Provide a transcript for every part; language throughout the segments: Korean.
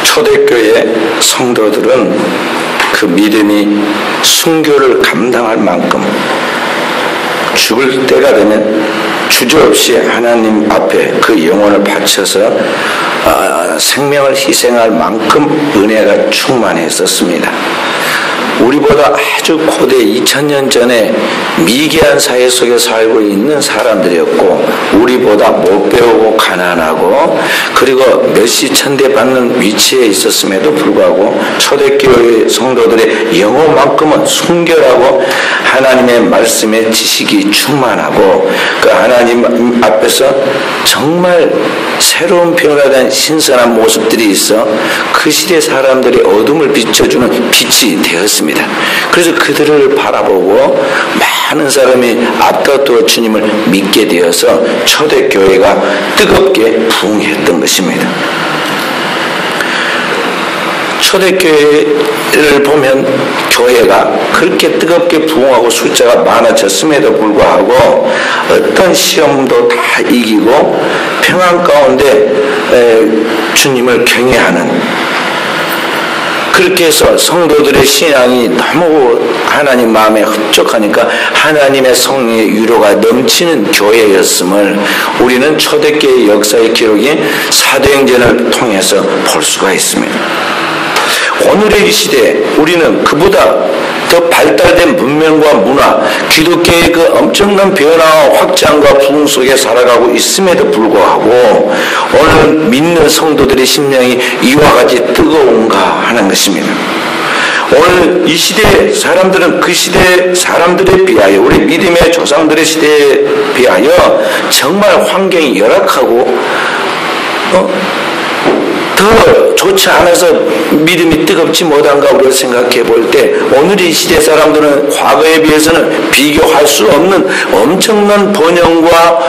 초대교회 성도들은 그 믿음이 순교를 감당할 만큼 죽을 때가 되면 주저없이 하나님 앞에 그 영혼을 바쳐서 생명을 희생할 만큼 은혜가 충만했었습니다. 우리보다 아주 고대 2000년 전에 미개한 사회 속에 살고 있는 사람들이었고, 우리보다 못 배우고 가난하고 그리고 멸시천대 받는 위치에 있었음에도 불구하고 초대교회 성도들의 영혼만큼은 순결하고 하나님의 말씀에 지식이 충만하고 그 하나님 앞에서 정말 새로운 변화된 신선한 모습들이 있어 그 시대 사람들이 어둠을 비춰주는 빛이 되었습니다. 그래서 그들을 바라보고 많은 사람이 앞다투어 주님을 믿게 되어서 초대교회가 뜨겁게 부흥했던 것입니다. 초대교회를 보면 교회가 그렇게 뜨겁게 부흥하고 숫자가 많아졌음에도 불구하고 어떤 시험도 다 이기고 평안 가운데 주님을 경외하는, 그렇게 해서 성도들의 신앙이 너무 하나님 마음에 흡족하니까 하나님의 성령의 위로가 넘치는 교회였음을 우리는 초대교회 역사의 기록이 사도행전을 통해서 볼 수가 있습니다. 오늘의 이 시대에 우리는 그보다 더 발달된 문명과 문화, 기독교의 그 엄청난 변화와 확장과 부흥 속에 살아가고 있음에도 불구하고 오늘 믿는 성도들의 심령이 이와 같이 뜨거운가 하는 것입니다. 오늘 이 시대 사람들은 그 시대 사람들에 비하여, 우리 믿음의 조상들의 시대에 비하여 정말 환경이 열악하고 더 좋지 않아서 믿음이 뜨겁지 못한가 우리가 생각해 볼 때, 오늘 이 시대 사람들은 과거에 비해서는 비교할 수 없는 엄청난 번영과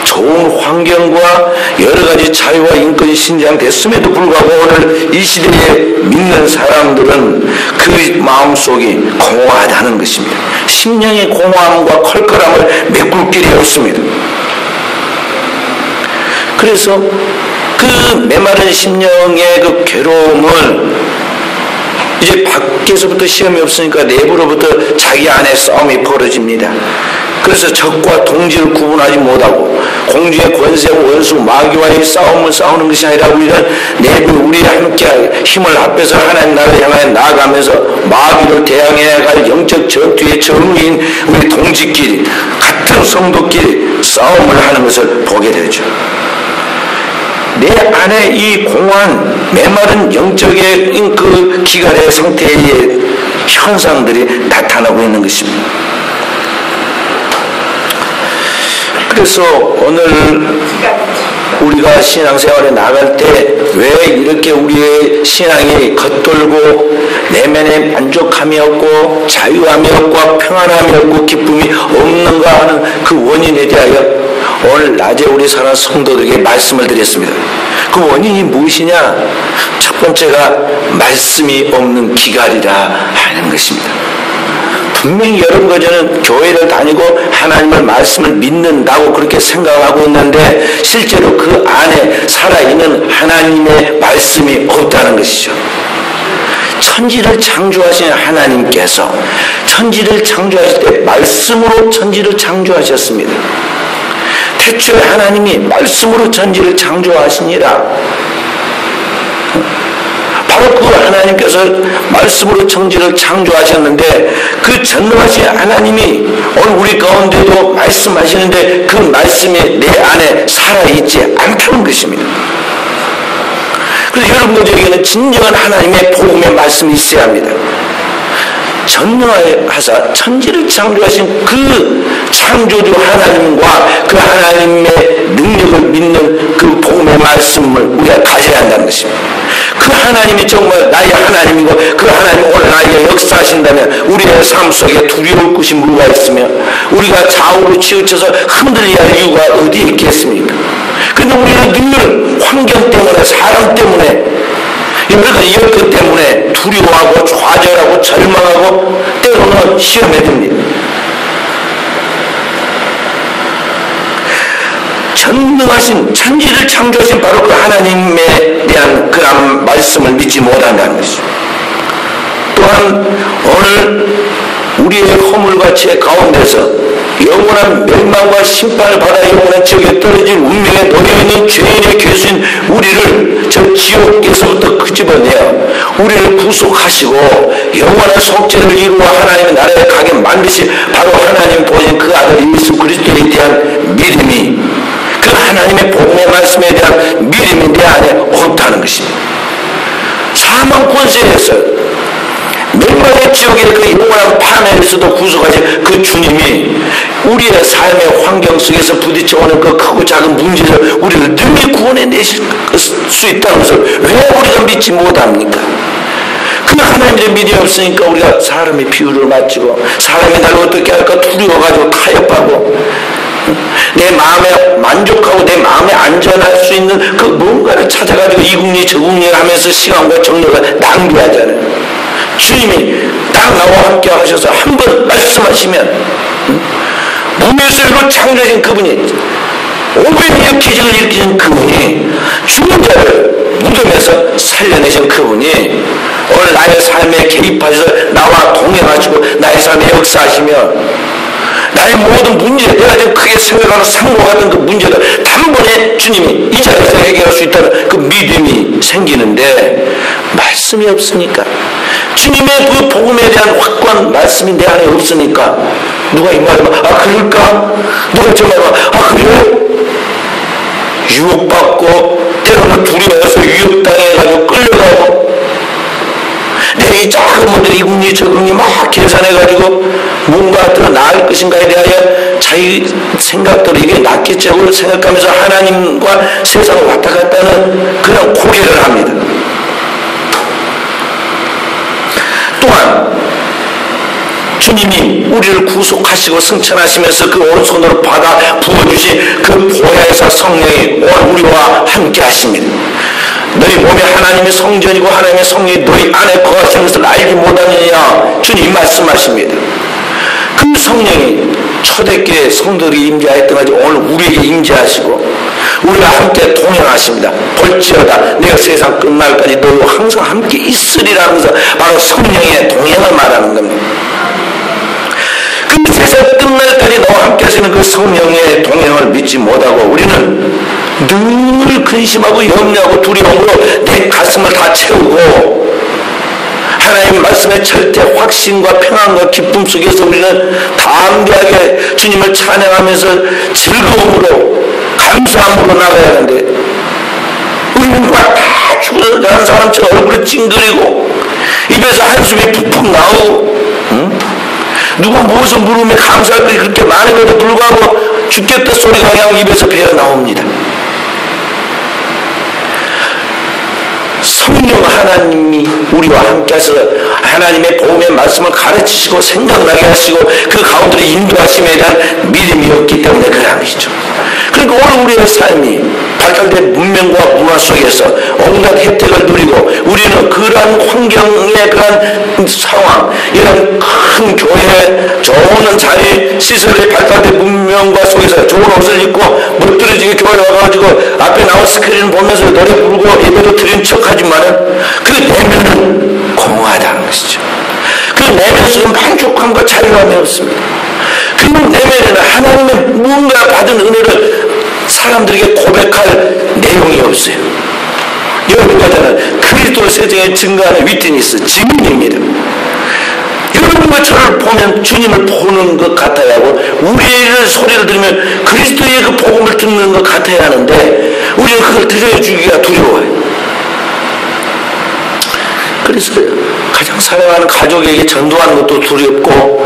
좋은 환경과 여러 가지 자유와 인권이 신장됐음에도 불구하고 오늘 이 시대에 믿는 사람들은 그 마음속이 공허하다는 것입니다. 심령의 공허함과 컬컬함을 메꿀 길이 없습니다. 그래서 그 메마른 심령의 그 괴로움을 이제 밖에서부터 시험이 없으니까 내부로부터 자기 안에 싸움이 벌어집니다. 그래서 적과 동지를 구분하지 못하고 공중의 권세와 원수 마귀와의 싸움을 싸우는 것이 아니라 우리는 내부 우리 함께 힘을 합해서 하나님 나라를 향하여 나아가면서 마귀를 대항해야 할 영적 전투의 전우인 우리 동지끼리, 같은 성도끼리 싸움을 하는 것을 보게 되죠. 내 안에 이 공허한 메마른 영적인 그 기갈의 상태의 현상들이 나타나고 있는 것입니다. 그래서 오늘 우리가 신앙생활에 나갈 때 왜 이렇게 우리의 신앙이 겉돌고 내면에 만족함이 없고 자유함이 없고 평안함이 없고 기쁨이 없는가 하는 그 원인에 대하여 오늘 낮에 우리 사랑 성도들에게 말씀을 드렸습니다. 그 원인이 무엇이냐? 첫 번째가 말씀이 없는 기갈이라 하는 것입니다. 분명히 여러분과 저는 교회를 다니고 하나님의 말씀을 믿는다고 그렇게 생각하고 있는데 실제로 그 안에 살아있는 하나님의 말씀이 없다는 것이죠. 천지를 창조하신 하나님께서 천지를 창조하실 때 말씀으로 천지를 창조하셨습니다. 태초에 하나님이 말씀으로 천지를 창조하시니라. 바로 그 하나님께서 말씀으로 천지를 창조하셨는데 그 전능하신 하나님이 오늘 우리 가운데도 말씀하시는데 그 말씀이 내 안에 살아있지 않다는 것입니다. 그래서 여러분들에게는 진정한 하나님의 복음의 말씀이 있어야 합니다. 전능하사 천지를 창조하신 그 창조주 하나님과 그 하나님의 능력을 믿는 그 복음의 말씀을 우리가 가져야 한다는 것입니다. 그 하나님이 정말 나의 하나님이고 그 하나님이 오늘 나에게 역사하신다면 우리의 삶 속에 두려울 것이 뭐가 있으며 우리가 좌우로 치우쳐서 흔들려야 할 이유가 어디에 있겠습니까? 그런데 우리는 늘 환경 때문에 사람 때문에 여러 가지 여건 때문에 두려워하고 좌절하고 절망하고 때로는 시험에 듭니다. 전능하신 천지를 창조하신 바로 그 하나님에 대한 그런 말씀을 믿지 못한다는 것이죠. 또한 오늘 우리의 허물과 죄 가운데서 영원한 멸망과 심판을 받아 영원한 지옥에 떨어질 운명에 놓여있는 죄인의 괴수인 우리를 저 지옥에서부터 끄집어내어 우리를 구속하시고 영원한 속죄를 이루어 하나님의 나라에 가게 만드신 바로 하나님 보신 그 아들 예수 그리스도에 대한 믿음이, 그 하나님의 복음의 말씀에 대한 믿음이 내 안에 없다는 것입니다. 사망 권세에서 멸망의 지옥의 그 영원한 파멸에서도 구속하신 그 주님이 우리의 삶의 환경 속에서 부딪혀오는 그 크고 작은 문제를 우리를 능히 구원해내실 수 있다는 것을 왜 우리가 믿지 못합니까? 그 하나님의 믿음이 없으니까 우리가 사람의 비유를 맞추고 사람이 나를 어떻게 할까 두려워가지고 타협하고 내 마음에 만족하고 내 마음에 안전할 수 있는 그 뭔가를 찾아가지고 이 국리 저 국리를 하면서 시간과 정력을 낭비하잖아요. 주님이 딱 나와 함께 하셔서 한 번 말씀하시면 무명실로 창조하신 그분이 500년 기적을 일으키신 그분이 죽은 자를 무덤에서 살려내신 그분이 오늘 나의 삶에 개입하셔서 나와 동행하시고 나의 삶에 역사하시며 나의 모든 문제, 내가 지금 크게 생각하는 상고하던 그 문제를 단번에 주님이 이 자리에서 해결할 수 있다는 그 믿음이 생기는데 말씀이 없으니까, 주님의 그 복음에 대한 확고한 말씀이 내 안에 없으니까 누가 이 말을 아 그럴까? 누가 저 말을 아 그래? 유혹받고 때로는 두려워서 유혹당해가지고 끌려가고 내 이 작은 문제 이 국리 저 국리 막 계산해가지고 뭔가 더 나을 것인가에 대하여 자기 생각대로 이게 낫겠지라고 생각하면서 하나님과 세상을 왔다 갔다 하는 그런 고개를 합니다. 또한 주님이 우리를 구속하시고 승천하시면서 그 오른손으로 받아 부어주신 그 보혜사 성령이 오늘 우리와 함께 하십니다. 너희 몸에 하나님의 성전이고 하나님의 성령이 너희 안에 거하시는 것을 알지 못하느냐 주님 말씀하십니다. 그 성령이 초대교회 성도들이 임재하였던 것이 오늘 우리에게 임재하시고 우리와 함께 동행하십니다. 볼지어다 내가 세상 끝날까지 너희와 항상 함께 있으리라는 것은 바로 성령의 동행을 말하는 겁니다. 그 세상 끝날까지 너와 함께 하시는 그 성령의 동행을 믿지 못하고 우리는 늘 근심하고 염려하고 두려움으로 내 가슴을 다 채우고 하나님 말씀의 절대 확신과 평안과 기쁨 속에서 우리는 담대하게 주님을 찬양하면서 즐거움으로 감사함으로 나가야 하는데 우리는 막 다 죽어가는 사람처럼 얼굴이 찡그리고 입에서 한숨이 푹푹 나오고 누가 무엇을 물으면 감사할 것이 그렇게 많음에도 불구하고 죽겠다 소리가 그냥 입에서 배어 나옵니다. 성령 하나님이 우리와 함께 하셔서 하나님의 복음의 말씀을 가르치시고 생각나게 하시고 그 가운데로 인도하심에 대한 믿음이 없기 때문에 그러한 것이죠. 그러니까 오늘 우리의 삶이 발달된 문명과 문화 속에서 온갖 혜택을 누리고 우리는 그러한 환경의 그러한 상황, 이런 큰 교회, 좋은 자리, 시설이 발달된 문명과 속에서 좋은 옷을 입고 멋들어지게 교회에 와가지고 앞에 나온 스크린 보면서 노래 부르고 예배도 드린 척하지만은 그 내면은 공허하다는 것이죠. 그 내면 속에 만족함과 자유함이 없습니다. 그 내면에는 하나님의 무언가 받은 은혜를 사람들에게 고백할 내용이 없어요. 여러분과는 그리스도를 세상에 증거하는 위트니스, 증인입니다. 여러분과 저를 보면 주님을 보는 것 같아야 하고 우리를 소리를 들으면 그리스도의 그 복음을 듣는 것 같아야 하는데 우리는 그걸 들려주기가 두려워요. 그래서 가장 사랑하는 가족에게 전도하는 것도 두렵고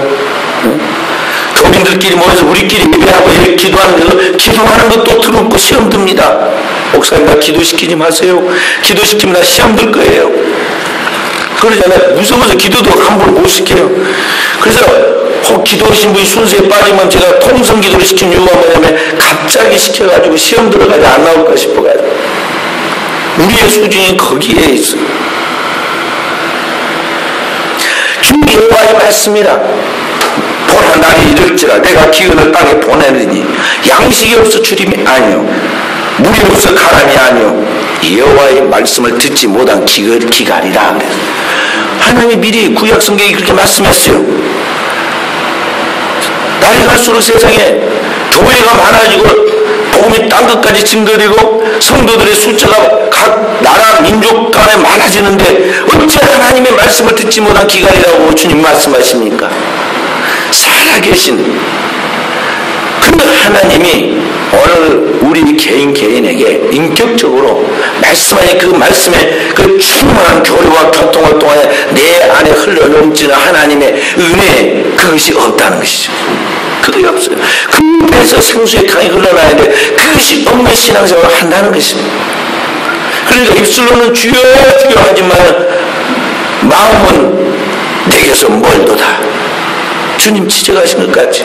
교민들끼리 모여서 우리끼리 예배하고 기도하는 것도 두렵고 시험 듭니다. 목사님 나 기도시키지 마세요. 기도시키면 나 시험 들 거예요. 그러잖아요. 무서워서 기도도 함부로 못 시켜요. 그래서 혹 기도하신 분이 순서에 빠지면 제가 통성 기도를 시킨 이유가 뭐냐면 갑자기 시켜가지고 시험 들어가지 안 나올까 싶어가지고 우리의 수준이 거기에 있어요. 주님 여호와의 말씀이라 보라 날이 이를지라 내가 기근을 땅에 보내느니 양식이 없어 주림이 아니요 물이 없어 가람이 아니요 여호와의 말씀을 듣지 못한 기갈이라. 하나님이 미리 구약 성경에 그렇게 말씀했어요. 날이 갈수록 세상에 교회가 많아지고 복음이 땅끝까지 증거되고 성도들의 숫자가 각 나라 민족 간에 많아지는데 어째 하나님의 말씀을 듣지 못한 기갈이라고 주님 말씀하십니까? 살아계신 그 하나님이 오늘 우리 개인에게 인격적으로 말씀하니 그 말씀에 그 충만한 교류와 교통을 통해 내 안에 흘러넘치는 하나님의 은혜, 그것이 없다는 것이죠. 그것이 없어요. 그 배에서 생수의 강이 흘러나야 돼. 그것이 없는 신앙생활을 한다는 것입니다. 그러니까 입술로는 주여 주여 하지만 마음은 내게서 멀도다. 주님 지적하신 것 같죠.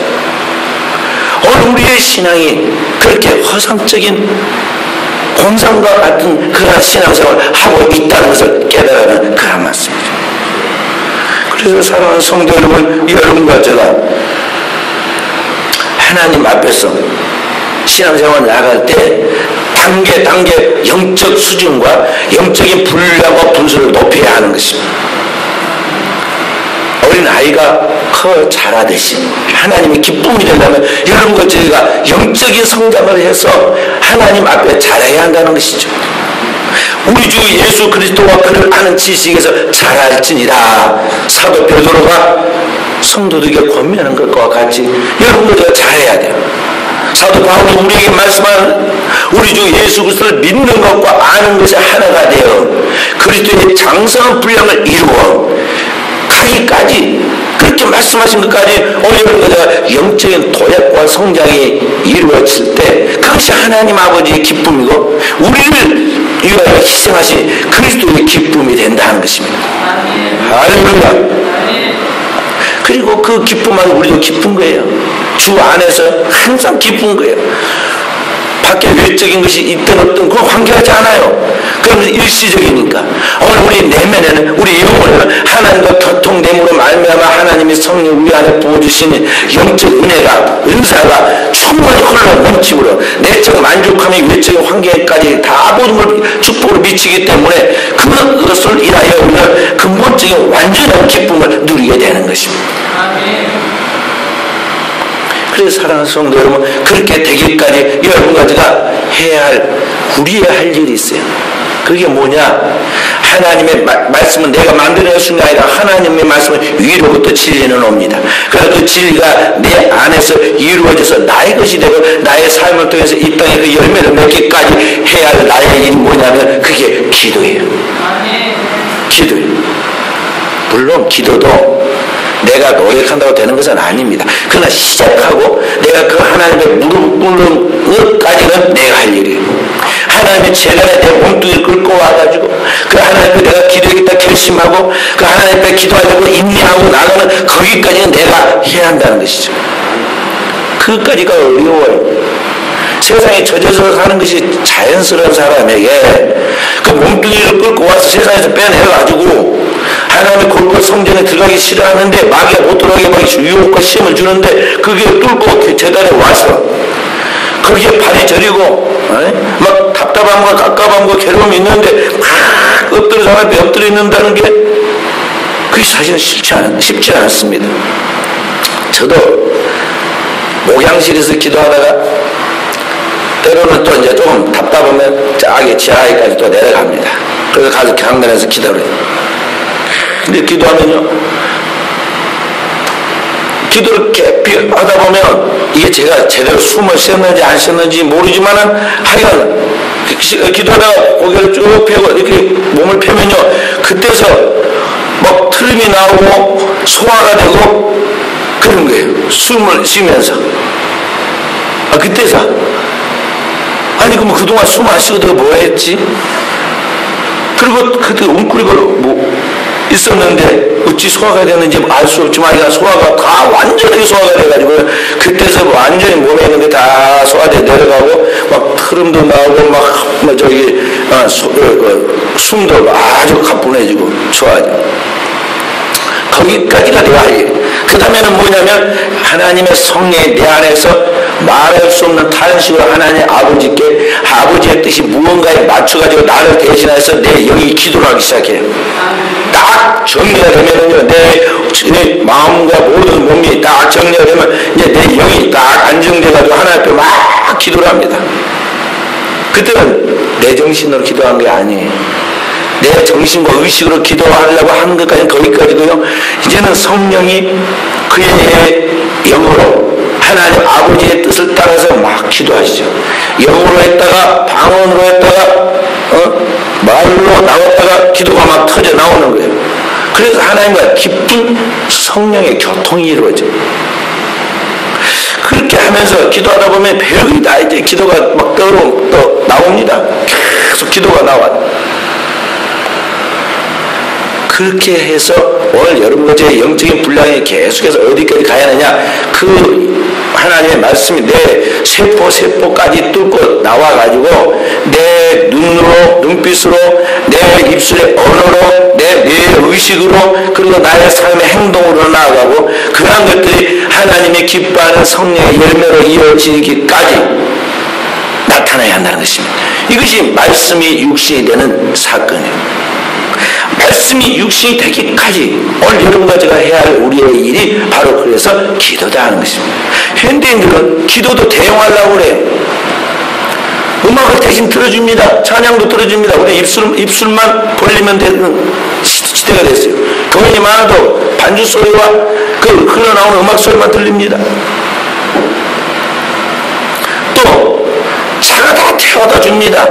오늘 우리의 신앙이 그렇게 허상적인 공상과 같은 그런 신앙생활을 하고 있다는 것을 깨달아는 그런 말씀이죠. 그래서 사랑하는 성도 여러분, 여러분과 제가 하나님 앞에서 신앙생활을 나갈 때 단계 영적 수준과 영적인 분량과 분수를 높여야 하는 것입니다. 어린아이가 커 자라듯이 하나님의 기쁨이 되려면 여러분과 저희가 영적인 성장을 해서 하나님 앞에 자라야 한다는 것이죠. 우리 주 예수 그리스도와 그를 아는 지식에서 자랄지니라. 사도 베드로가 성도들에게 권면하는 것과 같이 여러분과 저희가 잘해야 돼요. 사도 바울이 우리에게 말씀하는 우리 주 예수 그리스도를 믿는 것과 아는 것이 하나가 되어 그리스도의 장성한 분량을 이루어 가기까지 그렇게 말씀하신 것까지 오늘 영적인 도약과 성장이 이루어질 때 그것이 하나님 아버지의 기쁨이고 우리를 위하여 희생하신 그리스도의 기쁨이 된다는 것입니다. 할렐루야. 그리고 그 기쁨만 우리도 기쁜 거예요. 주 안에서 항상 기쁜 거예요. 밖에 외적인 것이 있든 없든 그건 관계하지 않아요. 그건 일시적이니까. 오늘 우리 내면에는 우리 영혼에는 하나님과 교통됨으로 말미암아 하나님의 성령 우리 안에 부어주시는 영적 은혜가 은사가 충분히 흘러 넘치므로 내적 만족함이 외적인 환경까지 다 모든 걸 축복으로 미치기 때문에 그것을 인하여 우리는 근본적인 완전한 기쁨을 누리게 되는 것입니다. 그래서 사랑하는 성도 여러분, 그렇게 되기까지 여러분과 제가 해야 할 우리의 할 일이 있어요. 그게 뭐냐? 하나님의 말씀은 내가 만들어낸 순간 아니라 하나님의 말씀은 위로부터 진리는 옵니다. 그래서 그 진리가 내 안에서 이루어져서 나의 것이 되고 나의 삶을 통해서 이 땅에 그 열매를 맺기까지 해야 할 나의 일이 뭐냐면 그게 기도예요. 기도예요. 물론 기도도 내가 노력한다고 되는 것은 아닙니다. 그러나 시작하고 내가 그 하나님의 무릎 꿇는 것까지는 내가 할 일이에요. 하나님의 재단에 내 몸뚱이를 끌고 와가지고 그 하나님께 내가 기도하겠다 결심하고 그 하나님께 기도하려고 인내하고 나가는 거기까지는 내가 해야 한다는 것이죠. 그것까지가 어려워요. 세상에 젖어서 사는 것이 자연스러운 사람에게 그 몸뚱이를 끌고 와서 세상에서 빼내가지고 하나님의 골고 성전에 들어가기 싫어하는데 마귀가 못 들어가게 막 유혹과 시험을 주는데 그게 뚫고 재단에 와서 거기에 발이 저리고 막 답답함과 깝깝함과 괴로움이 있는데 막 엎드려 사람이 엎드려 있는다는 게 그게 사실은 쉽지 않습니다. 저도 목양실에서 기도하다가 때로는 또 이제 조금 답답하면 저기 지하에까지 또 내려갑니다. 그래서 가서 강단에서 기도를 해요. 근데 기도하면요, 기도를 깊이 하다 보면 이게 제가 제대로 숨을 쉬었는지 안 쉬었는지 모르지만은 하여간 기도하다가 고개를 쭉 펴고 이렇게 몸을 펴면요, 그때서 막 트림이 나오고 소화가 되고 그런 거예요. 숨을 쉬면서. 그때서 아니 그럼 그동안 숨 안 쉬고 내가 뭐 했지? 그리고 그때 웅크리고 뭐 있었는데 어찌 소화가 됐는지 알 수 없지만 소화가 다 완전히 소화가 돼가지고 그때서 완전히 몸에 있는 게 다 소화돼 내려가고 막 트름도 나오고 막 저기 숨도 아주 가뿐해지고 좋아져. 거기까지가 돼야 해. 그 다음에는 뭐냐면 하나님의 성령이 내 안에서 말할 수 없는 다른 식으로 하나님 아버지께 아버지의 뜻이 무언가에 맞춰가지고 나를 대신해서 내 영이 기도를 하기 시작해요. 딱 정리가 되면은요, 내 마음과 모든 몸이 딱 정리가 되면 이제 내 영이 딱 안정돼가지고 하나님 앞에 막 기도를 합니다. 그때는 내 정신으로 기도한 게 아니에요. 내 정신과 의식으로 기도하려고 하는 것까지는 거기까지고요. 이제는 성령이 그의 영으로 하나님 아버지의 뜻을 따라서 막 기도하시죠. 영으로 했다가 방언으로 했다가 말로 나왔다가 기도가 막 터져 나오는 거예요. 그래서 하나님과 깊은 성령의 교통이 이루어져요. 그렇게 하면서 기도하다 보면 별이 다 이제 기도가 막 또 나옵니다. 계속 기도가 나와요. 그렇게 해서 오늘 여러분과 제 영적인 분량이 계속해서 어디까지 가야 하느냐, 그 하나님의 말씀이 내 세포까지 뚫고 나와가지고 내 눈으로, 눈빛으로, 내 입술의 언어로, 내 의식으로, 그리고 나의 삶의 행동으로 나아가고, 그러한 것들이 하나님의 기뻐하는 성령의 열매로 이어지기까지 나타나야 한다는 것입니다. 이것이 말씀이 육신이 되는 사건이에요. 말씀이 육신이 되기까지 오늘 여러분과 제가 해야 할 우리의 일이 바로 그래서 기도다 하는 것입니다. 현대인들은 기도도 대용하려고 그래요. 음악을 대신 들어줍니다. 찬양도 들어줍니다. 우리 입술만 벌리면 되는 시대가 됐어요. 교인이 많아도 반주 소리와 그 흘러나오는 음악 소리만 들립니다. 또 차가 다 태워다 줍니다.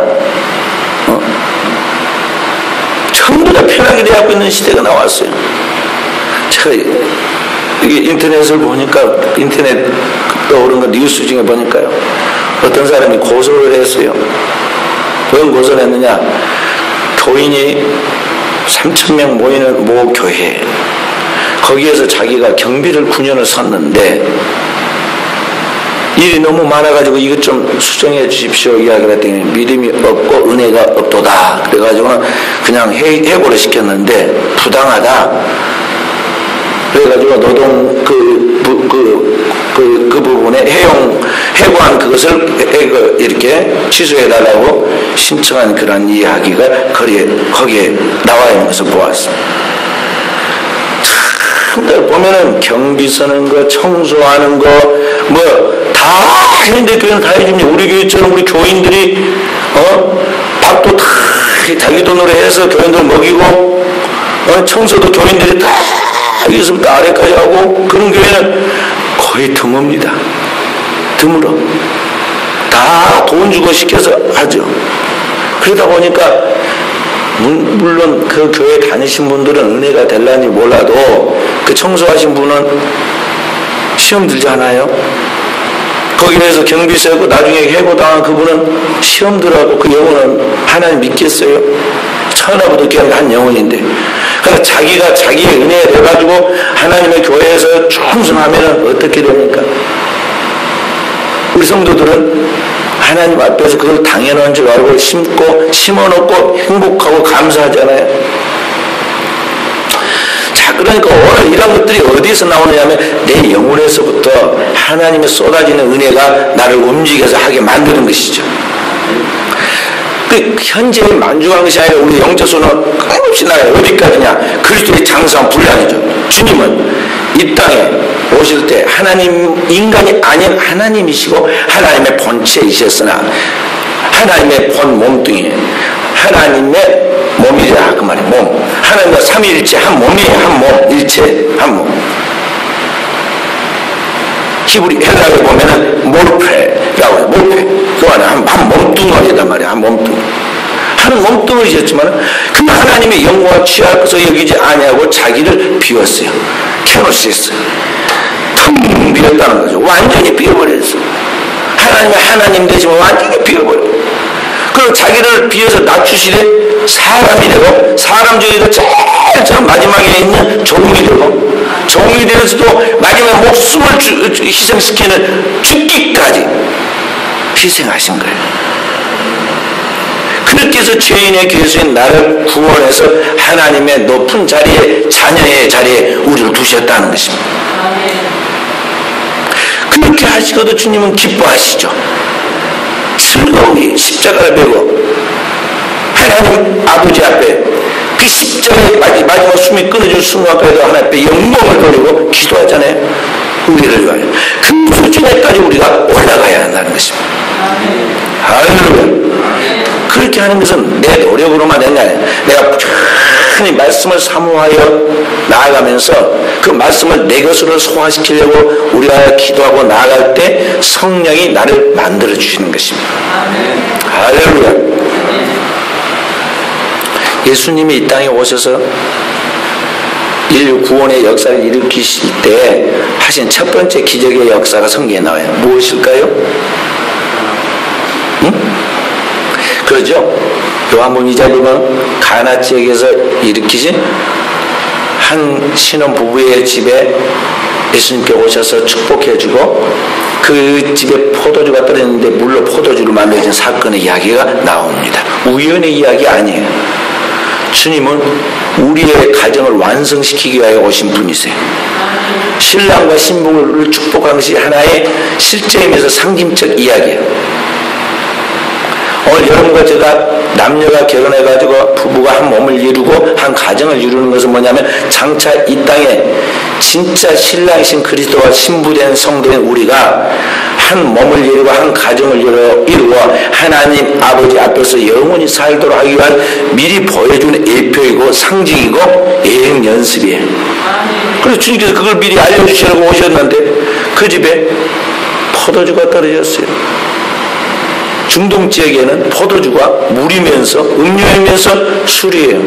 전부 다 편하게 되어 있는 시대가 나왔어요. 제가 이게 인터넷을 보니까, 인터넷 떠오른 거 뉴스 중에 보니까요, 어떤 사람이 고소를 했어요. 왜 고소를 했느냐? 교인이 3,000명 모이는 모 교회, 거기에서 자기가 경비를 9년을 섰는데 일이 너무 많아가지고 이것 좀 수정해 주십시오 이야기를 했더니 믿음이 없고 은혜가 없도다. 그래가지고는 그냥 해고를 시켰는데 부당하다. 그래가지고 노동 그 부분에 해고한 그것을 이렇게 취소해달라고 신청한 그런 이야기가 거기에 나와 있는 것을 보았습니다. 참, 보면은 경비 서는 거, 청소하는 거, 다 했는데 교회는 다 해줍니다. 우리 교회처럼 우리 교인들이, 밥도 다 자기 돈으로 해서 교인들 먹이고, 청소도 교인들이 다 여기서부터 아래까지 하고, 그런 교회는 거의 드뭅니다. 드물어. 다 돈 주고 시켜서 하죠. 그러다 보니까, 물론 그 교회 다니신 분들은 은혜가 될란지 몰라도, 그 청소하신 분은 시험 들지 않아요? 거기에서 경비 세고 나중에 해고당한 그분은 시험 들하고 그 영혼은 하나님 믿겠어요? 천하부터 한 영혼인데. 그러니까 자기가 자기의 은혜를 해가지고 하나님의 교회에서 충성하면 어떻게 됩니까? 우리 성도들은 하나님 앞에서 그걸 당연한 줄 알고 심어놓고 행복하고 감사하잖아요. 자, 그러니까 오늘 이런 것들이 어디서 나오느냐면 내 영혼에서부터 하나님의 쏟아지는 은혜가 나를 움직여서 하게 만드는 것이죠. 그 현재에 만족한 것이 아니라 우리 영적소는 끊임없이 나가요. 어디까지냐? 그리스도의 장성한 분량이죠. 주님은 이 땅에 오실 때 인간이 아닌 하나님이시고 하나님의 본체이셨으나 하나님의 본 몸뚱이, 하나님의 몸이라 그 말이에요. 몸. 하나님과 삼위일체 한 몸이에요. 한 몸. 일체 한 몸. 히브리 헬라어에 보면은 몰페라고 해요. 몰페. 그 안에 한 몸뚱어리단 말이에요. 한 몸뚱어. 한 몸뚱어리셨지만 그 하나님의 영광을 취할 것을 여기지 아니하고 자기를 비웠어요. 캐노시스. 텅 비웠다는 거죠. 완전히 비워버렸어요. 하나님의 하나님 되시면 완전히 비워버려요. 그리고 자기를 비워서 낮추시되 사람이 되고 사람 중에도 제일 마지막에 있는 종이 되고 종이 되어서도 마지막에 목숨을 희생시키는 죽기까지 희생하신 거예요. 그렇게 주님께서 죄인의 괴수인 나를 구원해서 하나님의 높은 자리에, 자녀의 자리에 우리를 두셨다는 것입니다. 그렇게 하시고도 주님은 기뻐하시죠. 즐거움이 십자가를 베고 하나님 아버지 앞에 그 십자가에 마지막 숨이 끊어질 순간까지도 하나님 앞에 영광을 돌리고 기도하잖아요. 우리를 위하여. 그 수준에까지 우리가 올라가야 한다는 것입니다. 할렐루야. 그렇게 하는 것은 내 노력으로만 되는 게 아니라 내가 부지런히 말씀을 사모하여 나아가면서 그 말씀을 내 것으로 소화시키려고 우리가 기도하고 나아갈 때 성령이 나를 만들어 주시는 것입니다. 할렐루야. 예수님이 이 땅에 오셔서 인류 구원의 역사를 일으키실 때 하신 첫 번째 기적의 역사가 성경에 나와요. 무엇일까요? 그러죠? 요한복음 2장 보면 가나 지역에서 일으키신 한 신혼 부부의 집에 예수님께 오셔서 축복해주고 그 집에 포도주가 떨어졌는데 물로 포도주를 만들어진 사건의 이야기가 나옵니다. 우연의 이야기 아니에요. 주님은 우리의 가정을 완성시키기 위하여 오신 분이세요. 신랑과 신부를 축복하는 것이 하나의 실제이면서 상징적 이야기예요. 오늘 여러분과 제가 남녀가 결혼해가지고 부부가 한 몸을 이루고 한 가정을 이루는 것은 뭐냐면 장차 이 땅에 진짜 신랑이신 그리스도와 신부된 성도인 우리가 한 몸을 이루고 한 가정을 이루고 하나님 아버지 앞에서 영원히 살도록 하기 위한 미리 보여주는 예표이고 상징이고 예행 연습이에요. 그래서 주님께서 그걸 미리 알려주시려고 오셨는데 그 집에 포도주가 떨어졌어요. 중동 지역에는 포도주가 물이면서 음료이면서 술이에요.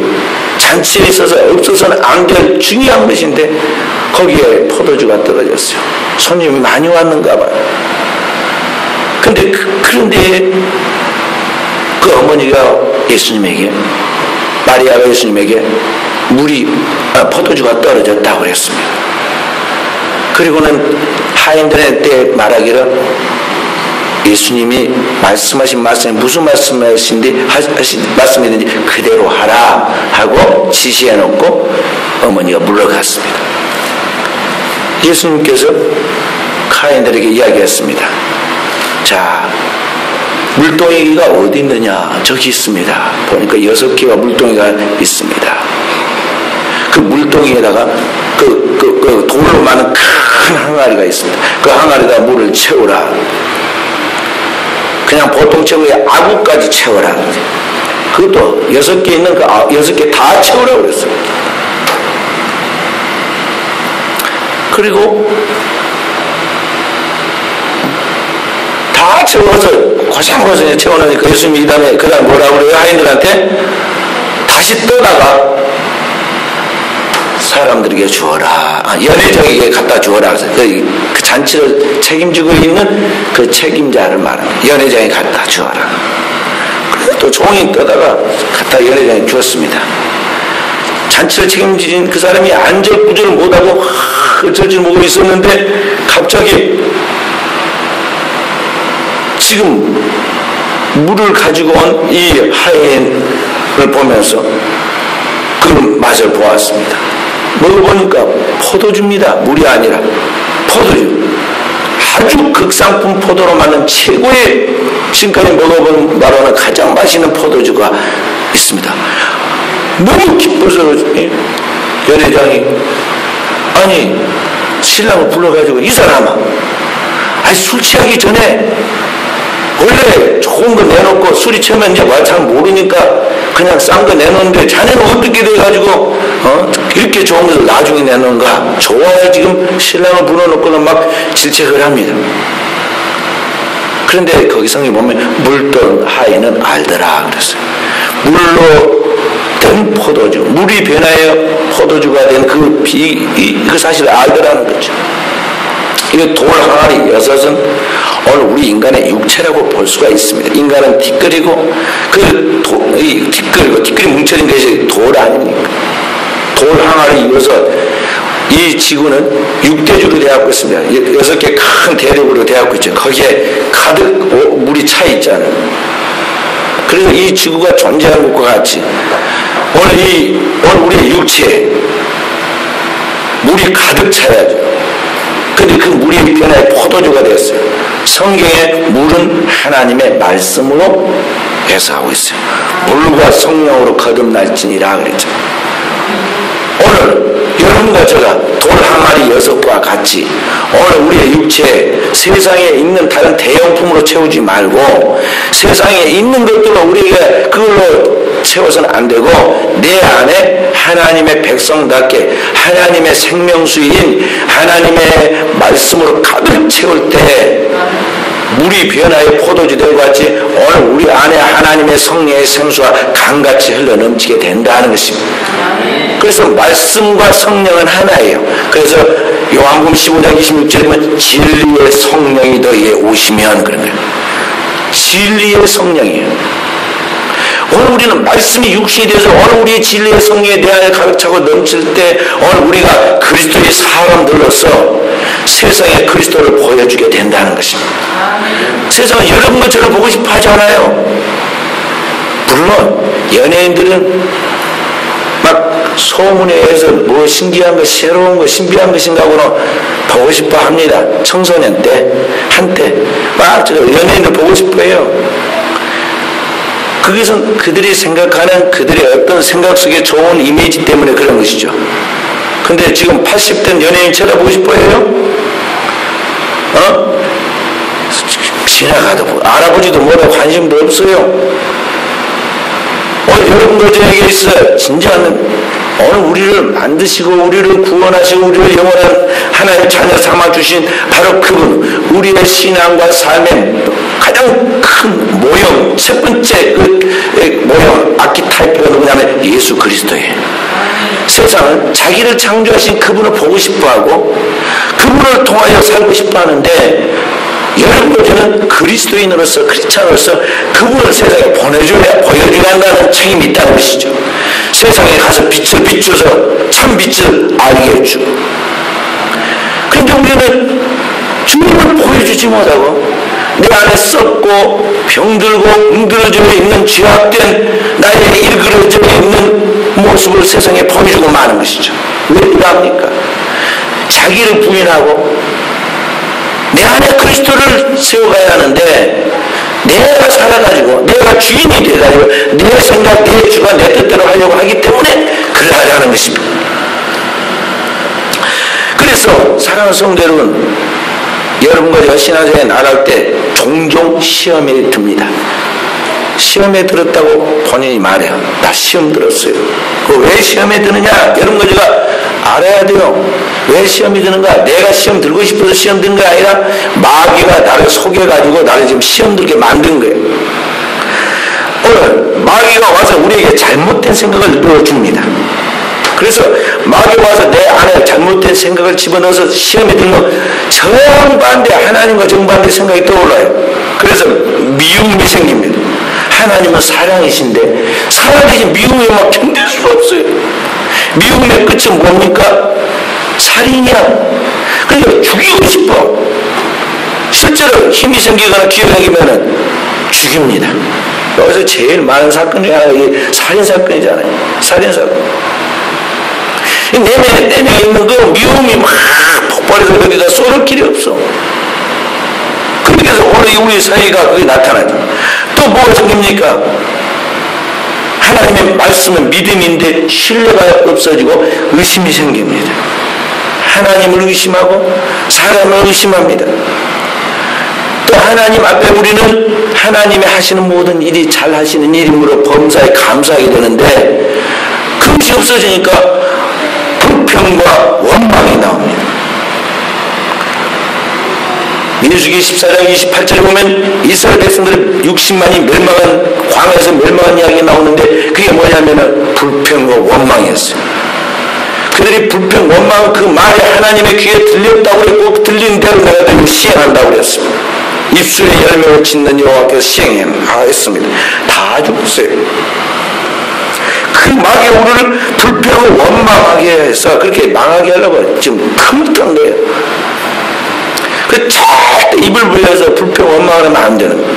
잔치에 있어서 없어서는 안 될 중요한 것인데 거기에 포도주가 떨어졌어요. 손님이 많이 왔는가 봐요. 그런데 그 어머니가 예수님에게, 마리아가 예수님에게 포도주가 떨어졌다고 그랬습니다. 그리고는 하인들의 때 말하기를 예수님이 말씀하신 말씀이 무슨 말씀이든지 그대로 하라 하고 지시해놓고 어머니가 물러갔습니다. 예수님께서 카인들에게 이야기했습니다. 자, 물동이가 어디 있느냐? 저기 있습니다. 보니까 6개와 물동이가 있습니다. 그 물동이에다가 그 돌로 많은 큰 항아리가 있습니다. 그 항아리에다 물을 채우라. 그냥 보통 채우고 아구까지 채워라. 그것도 6개 있는 그 6개 다 채우라고 그랬어요. 그리고 다 채워서 고생고생 채워놓으니까 예수님이 그 다음에 뭐라고 그래요? 하인들한테 다시 떠다가 사람들에게 주어라. 연회장에게 갖다 주어라. 그 잔치를 책임지고 있는 그 책임자를 말합니다. 연회장에 갖다 주어라. 그래서 또 종이 떠다가 갖다 연회장에 주었습니다. 잔치를 책임지는 그 사람이 안절부절 못하고 어쩔 모르고 있었는데 갑자기 지금 물을 가지고 온 이 하인을 보면서 그 맛을 보았습니다. 먹어보니까 포도주입니다. 물이 아니라 포도주. 아주 극상품 포도로 만든 최고의 지금까지 먹어본 바로는 가장 맛있는 포도주가 있습니다. 너무 기뻐서 연회장이 아니 신랑을 불러가지고 이 사람아, 아니 술 취하기 전에 원래 좋은 거 내놓고 술이 취하면 이제 잘 모르니까 그냥 싼 거 내놓는데 자네는 어떻게 돼가지고 이렇게 좋은 것을 나중에 내놓은가? 좋아서 지금 신랑을 불러놓고는 막 질책을 합니다. 그런데 거기 성경에 보면 물던 하인은 알더라 그랬어요. 물로 된 포도주, 물이 변하여 포도주가 된 그 사실을 알더라는 거죠. 이 돌 항아리 6은 오늘 우리 인간의 육체라고 볼 수가 있습니다. 인간은 티끌이고 티끌이 뭉쳐진 것이 돌 아닙니까? 돌 항아리 이어서 이 지구는 6대주로 되어있고 있습니다. 6개 큰 대륙으로 되어있고 있죠. 거기에 가득 물이 차 있잖아요. 그래서 이 지구가 존재하는 것과 같이 오늘 우리의 육체에 물이 가득 차야죠. 근데 그 물이 변화의 포도주가 되었어요. 성경에 물은 하나님의 말씀으로 해석하고 있어요. 물과 성령으로 거듭날지니라 그랬죠. 오늘 여러분과 제가 돌 항아리 6과 같이 오늘 우리의 육체에 세상에 있는 다른 대용품으로 채우지 말고 세상에 있는 것들로 우리가 그걸로 채워서는 안 되고 내 안에 하나님의 백성답게 하나님의 생명수인 하나님의 말씀으로 가득 채울 때 물이 변화의 포도주 된 것 같이 오늘 우리 안에 하나님의 성령의 생수가 강같이 흘러넘치게 된다는 것입니다. 그래서 말씀과 성령은 하나예요. 그래서 요한복음 15장 26절에 보면 진리의 성령이 너희에 오시면 그런 거예요. 진리의 성령이에요. 오늘 우리는 말씀이 육신이 돼서 오늘 우리의 진리의 성령에 내 안에 가득 차고 넘칠 때 오늘 우리가 그리스도의 사람들로서 세상에 그리스도를 보여주게 된다는 것입니다. 세상은 여러분과 저를 보고 싶어 하지 않아요. 물론 연예인들은 막 소문에 의해서 뭐 신기한 것, 새로운 것, 신비한 것인가 하고는 보고 싶어 합니다. 청소년 때, 한때 막 저 연예인들 보고 싶어 해요. 그것은 그들이 생각하는 그들의 어떤 생각 속에 좋은 이미지 때문에 그런 것이죠. 근데 지금 80된 연예인 쳐다보고 싶어 해요? 지나가도 알아보지도 못하고 관심도 없어요. 오늘 여러분들 저에게 있어 진정한 오늘 우리를 만드시고 우리를 구원하시고 우리를 영원한 하나님의 자녀 삼아주신 바로 그분, 우리의 신앙과 삶의 가장 큰 모형, 첫 번째 그 모형 아키타이프가 누구냐면 예수 그리스도예요. 세상은 자기를 창조하신 그분을 보고 싶어하고 그분을 통하여 살고 싶어하는데 여러분들 저는 그리스도인으로서 크리스찬으로서 그분을 세상에 보내줘야 보여줘야 한다는 책임이 있다는 것이죠. 세상에 가서 빛을 비추어서 참 빛을 알게 해주고 그런데 우리는 주님을 보여주지 못하고 내 안에 썩고 병들고 웅들어져 있는 죄악된 나의 일그러져 있는 모습을 세상에 보여주고 마는 것이죠. 왜 그럽니까? 자기를 부인하고 내 안에 그리스도를 세워가야 하는데 내가 살아가지고 내가 주인이 돼가지고 내 생각, 내 주가 내 뜻대로 하려고 하기 때문에 그러하려는 것입니다. 그래서 사랑하는 성도 여러분, 여러분과 제가 신앙생활에 나갈 때 종종 시험에 듭니다. 시험에 들었다고 본인이 말해요. 나 시험 들었어요. 왜 시험에 드느냐? 여러분과 제가 알아야 돼요. 왜 시험이 드는가? 내가 시험 들고 싶어서 시험 드는 게 아니라 마귀가 나를 속여가지고 나를 지금 시험 들게 만든 거예요. 오늘 마귀가 와서 우리에게 잘못된 생각을 넣어줍니다. 그래서 마귀가 와서 내 안에 잘못된 생각을 집어넣어서 시험에 들면 정반대, 하나님과 정반대 생각이 떠올라요. 그래서 미움이 생깁니다. 하나님은 사랑이신데 사랑이신 미움이 막 견딜 수가 없어요. 미움의 끝은 뭡니까? 살인이야. 그러니까 죽이고 싶어. 실제로 힘이 생기거나 기회가 생기면 죽입니다. 여기서 제일 많은 사건 중에 하나가 살인사건이잖아요. 살인사건. 내면에 떼며 있는 그 미움이 막 폭발해서 거기다 쏟을 길이 없어. 그래서 오늘 우리 사이가 그게 나타나죠. 또 뭐가 생깁니까? 하나님의 말씀은 믿음인데 신뢰가 없어지고 의심이 생깁니다. 하나님을 의심하고 사람을 의심합니다. 또 하나님 앞에 우리는 하나님이 하시는 모든 일이 잘 하시는 일이므로 범사에 감사하게 되는데 그것이 없어지니까 불평과 원망이 나옵니다. 민수기 14장 28절에 보면 이스라엘 백성들의 60만이 멸망한 광야에서 멸망한 이야기가 나오는데 그게 뭐냐면 불평과 원망이었어요. 그들이 불평, 원망 그 말이 하나님의 귀에 들렸다고 그랬고 들린 대로 내가 시행한다고 그랬습니다. 입술에 열매를 짓는 여호와께서 시행했습니다. 다 죽었어요. 그 마귀 우리를 불평하고 원망하게 해서 그렇게 망하게 하려고 지금 텅텅 내요. 그 절대 입을 불려서 불평 원망을 하면 안 되는 거예요.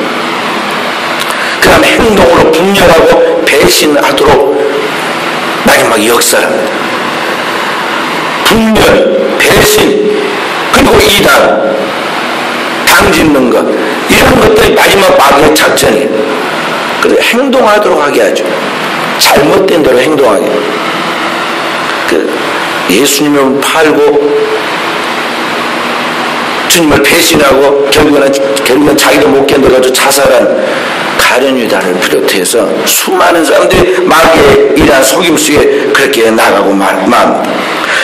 그 다음 행동으로 분열하고 배신하도록 마지막 역사랍니다. 분열, 배신, 그리고 이단, 당짓는 것, 이런 것들이 마지막 마귀의 작전이에요. 그래서 행동하도록 하게 하죠. 잘못된 대로 행동하게. 예수님을 팔고 주님을 배신하고 결국은 자기도 못 견뎌가지고 자살한 가룟 유다를 비롯해서 수많은 사람들이 마귀의 이러한 속임수에 그렇게 나가고 맙니다.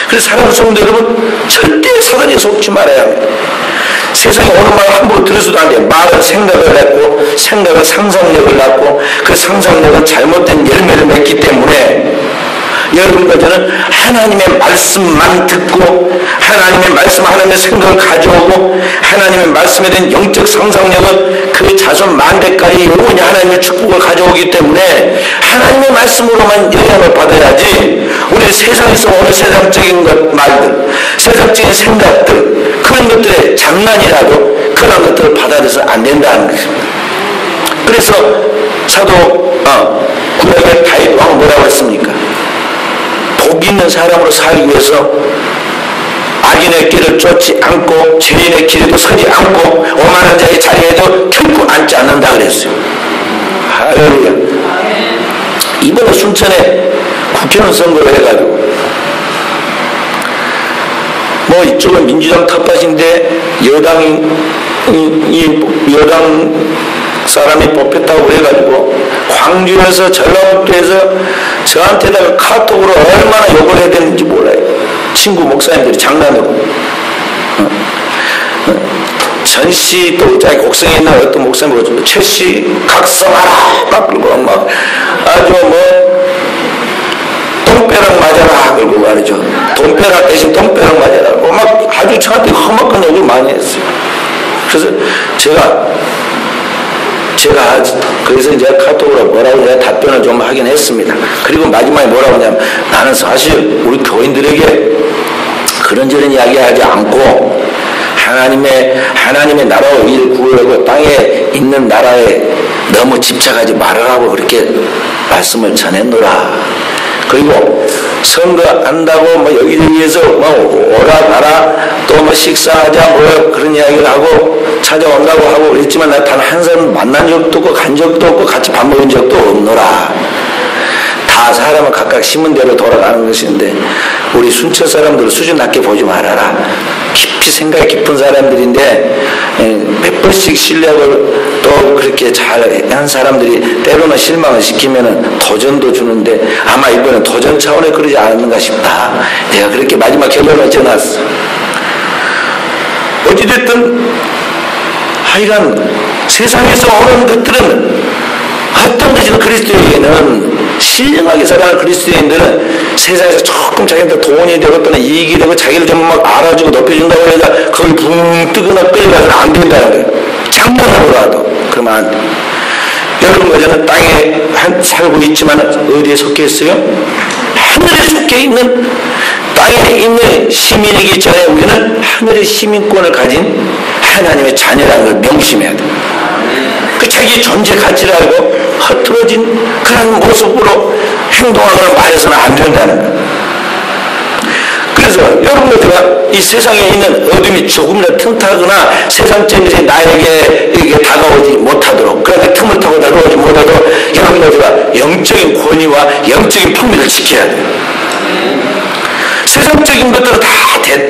그래서 사랑하는 성도 여러분, 절대 사단에 속지 말아야 합니다. 세상에 어느 말 함부로 들어서도 안 돼요. 말은 생각을 낳고, 생각은 상상력을 낳고, 그 상상력은 잘못된 열매를 맺기 때문에 여러분과 저는 하나님의 말씀만 듣고, 하나님의 말씀, 하나님의 생각을 가져오고, 하나님의 말씀에 대한 영적 상상력은 그 자손 만대까지 영원히 하나님의 축복을 가져오기 때문에 하나님의 말씀으로만 영향을 받아야지, 우리 세상에서 오는 세상적인 말들, 세상적인 생각들, 그런 것들의 장난이라도 그런 것들을 받아들여서 안 된다는 것입니다. 그래서 사도 구약의 다윗 왕은 뭐라고 했습니까? 복 있는 사람으로 살기 위해서 악인의 길을 쫓지 않고 죄인의 길에도 서지 않고 오만한 자의 자리에도 결코 앉지 않는다 그랬어요. 할렐루야. 이번에 순천에 국회의원 선거를 해가지고 뭐 이쪽은 민주당 텃밭인데 여당 사람이 뽑혔다고 그래가지고 광주에서 전라북도에서 저한테다가 카톡으로 얼마나 욕을 해야 되는지 몰라요. 친구 목사님들이 장난으로 전씨 또 자기 곡성에 있는 어떤 목사님 최씨 각성하라 막 그러고 막 아주 뭐 돈벼락 맞아라 그러고 말이죠. 돈벼락 대신 돈벼락 맞아라 막 아주 저한테 험악한 욕을 많이 했어요. 그래서 그래서 이제 카톡으로 뭐라고 내가 답변을 좀 하긴 했습니다. 그리고 마지막에 뭐라고 하냐면 나는 사실 우리 교인들에게 그런저런 이야기하지 않고 하나님의 나라와 의를 구하고 땅에 있는 나라에 너무 집착하지 말으라고 그렇게 말씀을 전했노라. 그리고 선거 한다고 뭐 여기저기에서 뭐 오라 가라 또 뭐 식사하자 뭐 그런 이야기를 하고 찾아온다고 하고 그랬지만 나 단 한 사람 만난 적도 없고 간 적도 없고 같이 밥 먹은 적도 없노라. 다 사람은 각각 심은 대로 돌아가는 것인데 우리 순천 사람들 수준 낮게 보지 말아라. 깊이 생각이 깊은 사람들인데 몇 번씩 실력을 또 그렇게 잘한 사람들이 때로는 실망을 시키면은 도전도 주는데 아마 이번엔 도전 차원에 그러지 않았는가 싶다. 내가 그렇게 마지막 결론을 지어놨어. 어찌됐든 하여간 세상에서 오는 것들은 어떤 것이든 그리스도인에게는 신령하게 살아가는 그리스도인들은 세상에서 조금 자기한테 돈이 되고 또는 이익이 되고 자기를 좀 막 알아주고 높여준다고 해서 거기 붕 뜨거나 끌려가서는 안 된다는 거예요. 장난으로라도. 그러면 안 돼. 여러분과 저는 땅에 살고 있지만 어디에 속해 있어요? 하늘에 속해 있는 땅에 있는 시민이기 전에 우리는 하늘의 시민권을 가진 하나님의 자녀라는 걸 명심해야 돼. 그 자기 존재 가치를 알고 흐트러진 그런 모습으로 행동하거나 말해서는 안 된다는 거예요. 그래서 여러분들 이 세상에 있는 어둠이 조금이라도 틈타거나 세상적인 것이 나에게 이게 다가오지 못하도록 그렇게 틈을 타고 다가오지 못하도록 여러분들 영적인 권위와 영적인 품위를 지켜야 돼요. 세상적인 것들은 다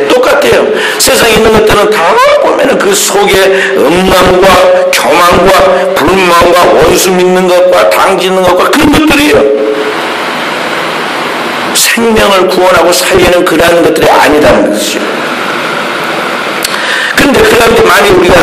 똑같아요. 세상에 있는 것들은 다 보면은 그 속에 음란과 교만과 불만과 원수 믿는 것과 당짓는 것과 그런 것들이에요. 생명을 구원하고 살리는 그러한 것들이 아니라는 것이죠. 그런데 그런데 만약 우리가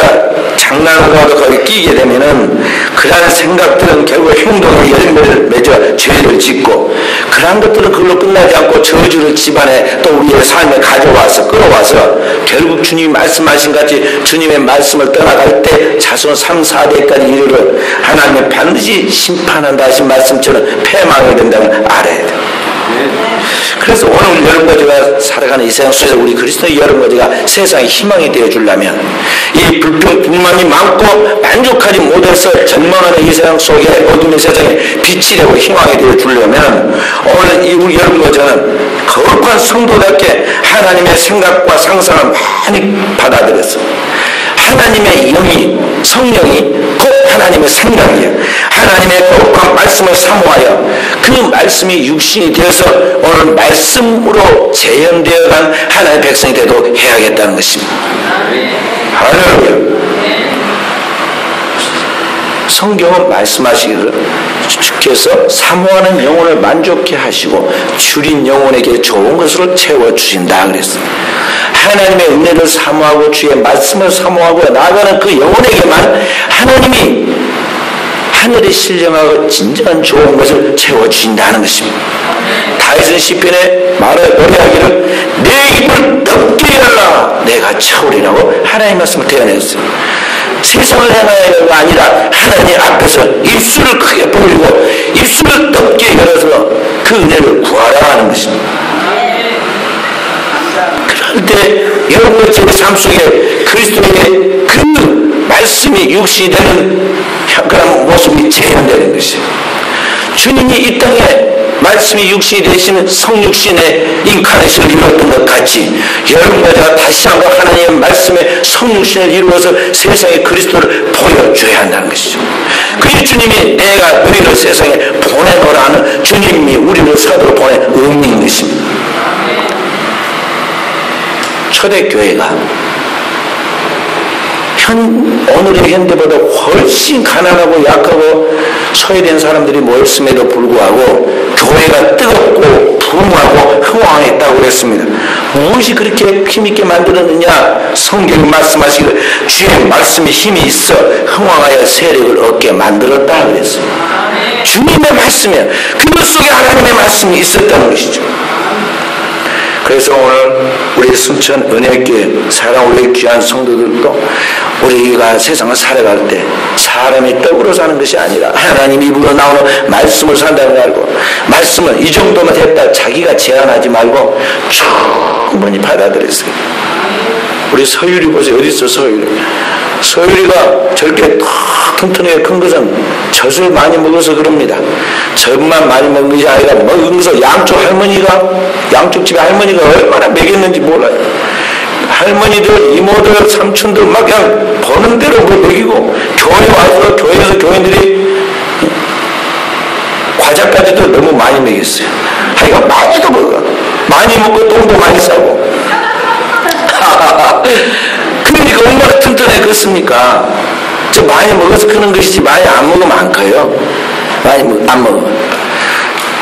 장난하고 거기 끼게 되면은 그러한 생각들은 결국 행동의 열매를 맺어 죄를 짓고 그러한 것들은 그걸로 끝나지 않고 저주를 집안에 또 우리의 삶에 가져와서 끌어와서 결국 주님이 말씀하신 같이 주님의 말씀을 떠나갈 때 자손 3, 4대까지 이르러 하나님은 반드시 심판한다 하신 말씀처럼 패망하게 된다는 걸 알아야 돼요. 그래서 오늘 여러분과 살아가는 이 세상 속에서 우리 그리스도의 여러분과 세상의 희망이 되어주려면 이 불평불만이 많고 만족하지 못해서 절망하는 이 세상 속에 어둠의 세상에 빛이 되고 희망이 되어주려면 오늘 우리 여러분과 저는 거룩한 성도답게 하나님의 생각과 상상을 많이 받아들였어. 하나님의 영이 성령이 곧 하나님의 생각이에요. 하나님의 거룩한 말씀을 사모하여 그 말씀이 육신이 되어서 오늘 말씀으로 재현되어간 하나님의 백성이 되도록 해야겠다는 것입니다. 할렐루야. 성경은 말씀하시기를 주께서 사모하는 영혼을 만족케 하시고 줄인 영혼에게 좋은 것으로 채워주신다 그랬습니다. 하나님의 은혜를 사모하고 주의 말씀을 사모하고 나아가는 그 영혼에게만 하나님이 하늘에 신령하고 진정한 좋은 것을 채워주신다는 것입니다. 다윗은 시편에 노래하기를 내 입을 덮게 열라 내가 채우리라고 하나님의 말씀을 대언했어요. 세상을 향하여가 아니라 하나님 앞에서 입술을 크게 벌리고 입술을 덮게 열어서 그 은혜를 구하라 하는 것입니다. 그럴 때 여러분의 제 삶 속에 그리스도의 그 말씀이 육신이 되는 그런 모습이 재현되는 것이에요. 주님이 이 땅에 말씀이 육신이 되시는 성육신의 인카네이션을 이루었던 것 같이 여러분과 제가 다시 한번 하나님의 말씀의 성육신을 이루어서 세상에 그리스도를 보여줘야 한다는 것이죠. 그게 주님이 내가 너희를 세상에 보내노라 하는 주님이 우리를 사도로 보낸 의미인 것입니다. 초대교회가 오늘의 현대보다 훨씬 가난하고 약하고 소외된 사람들이 모였음에도 불구하고 교회가 뜨겁고 부흥하고 흥왕했다고 그랬습니다. 무엇이 그렇게 힘있게 만들었느냐? 성경이 말씀하시기를 주의 말씀에 힘이 있어 흥왕하여 세력을 얻게 만들었다 그랬어요. 주님의 말씀이야. 그것 속에 하나님의 말씀이 있었다는 것이죠. 그래서 오늘 우리 순천 은혜교회 사랑 우리 귀한 성도들도 우리가 세상을 살아갈 때 사람이 떡으로 사는 것이 아니라 하나님 입으로 나오는 말씀을 산다는 걸 알고 말씀을 이 정도만 했다 자기가 제한하지 말고 충분히 받아들였어요. 우리 서율이 보세요. 어디 있어 서율이. 서율이가 저렇게 튼튼하게 큰 것은 젖을 많이 먹어서 그럽니다. 젖만 많이 먹는 것이 아니라 먹으면서 양쪽 집에 할머니가 얼마나 먹였는지 몰라요. 할머니들, 이모들, 삼촌들 막 그냥 버는 대로 먹이고 교회 와서 교회에서 교인들이 과자까지도 너무 많이 먹였어요. 하여간 많이도 먹어. 많이 먹고 똥도 많이 싸고. 그러니까 얼마나 튼튼해 그렇습니까? 저 많이 먹어서 크는 것이지 많이 안 먹으면 안 커요. 많이 안 먹어.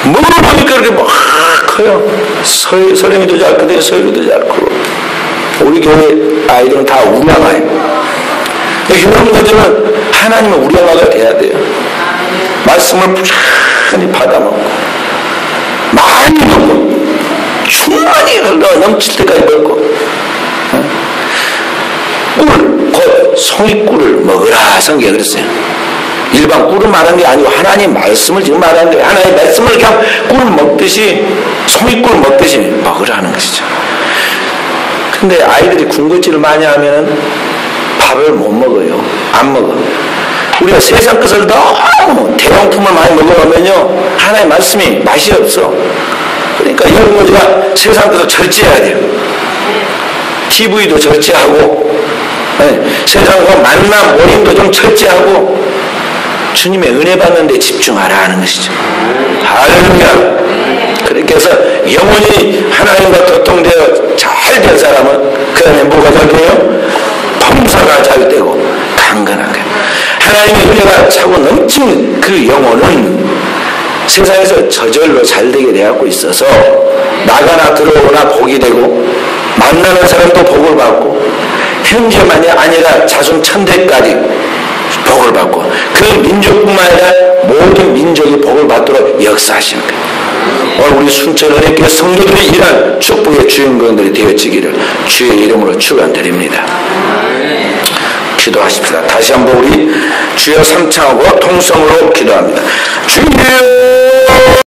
먹어보니까 그렇게 막 커요. 서령이도 잘 크고 서유리도 잘 크고 우리 교회 아이들은 다 우량아예요. 여러분들은 하나님은 우량아가 돼야 돼요. 말씀을 부지런히 받아먹고 많이 먹고 충만히 흘러 넘칠 때까지 먹고 꿀, 곧 송이꿀을 먹으라 성경에 그랬어요. 일반 꿀을 말하는 게 아니고 하나님 말씀을 지금 말하는 거예요. 하나님 말씀을 그냥 꿀 먹듯이 송이꿀 먹듯이 먹으라는 것이죠. 근데 아이들이 군것질을 많이 하면 밥을 못 먹어요. 안 먹어. 우리가 세상 것을 너무 대용품을 많이 먹어가면요 하나님 말씀이 맛이 없어. 그러니까 이런 우리가 세상 것을 절제해야 돼요. TV도 절제하고 세상과 만남 모임도 좀 절제하고 주님의 은혜 받는 데 집중하라 하는 것이죠. 할렐루야. 그렇게 해서 영원히 하나님과 교통되어 잘 된 사람은 그 다음에 뭐가 잘 돼요? 범사가 잘 되고 강건하게 하나님의 은혜가 차고 넘친 그 영혼은 세상에서 저절로 잘 되게 되어갖고 있어서 나가나 들어오나 복이 되고 만나는 사람도 복을 받고 현재만이 아니라 자손 천대까지 복을 받고 그 민족뿐만 아니라 모든 민족이 복을 받도록 역사하시는 거예요. 오늘 우리 순천 은혜교회 성도들이 이런 축복의 주인공들이 되어지기를 주의 이름으로 축원드립니다. 기도하십시다. 다시 한번 우리 주여 삼창하고 통성으로 기도합니다. 주여